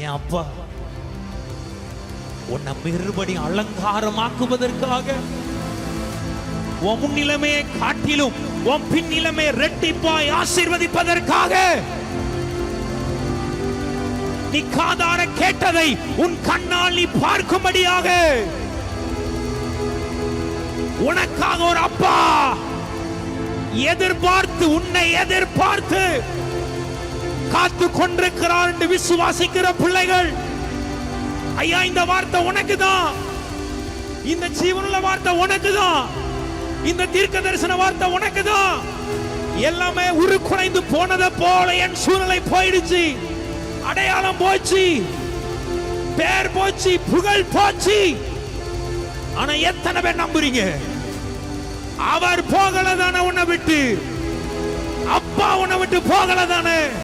என் அப்பா உன்னை மறுபடி அலங்காரமாக்குவதற்காக உன் முன்னிலைமையை காட்டிலும் உன் பின்னிலைமையை ரெட்டிப்பாய் ஆசீர்வதிப்பதற்காக நீ காதார கேட்டதை உன் கண்ணால் நீ பார்க்கும்படியாக உனக்காக ஒரு அப்பா எதிர்பார்த்து உன்னை எதிர்பார்த்து காத்து கொண்டிருக்கிறார் என்று விசுவாசிக்கிற பிள்ளைகள், ஐயா இந்த வார்த்தை உனக்கு தான், இந்த ஜீவனுள்ள வார்த்தை உனக்கு தான், இந்த தீர்க்க தரிசன வார்த்தை உனக்கு தான். எல்லாமே உருக்குலைந்து போனதை போல என் சூழ்நிலை போயிடுச்சு, அடையாளம் போச்சு, பேர் போச்சு, புகழ் போச்சு. ஆனா எத்தனை பேர் நம்புறீங்க? அவர் போகல தானே உன்னை விட்டு, அப்பா உன்னை விட்டு போகல தானே.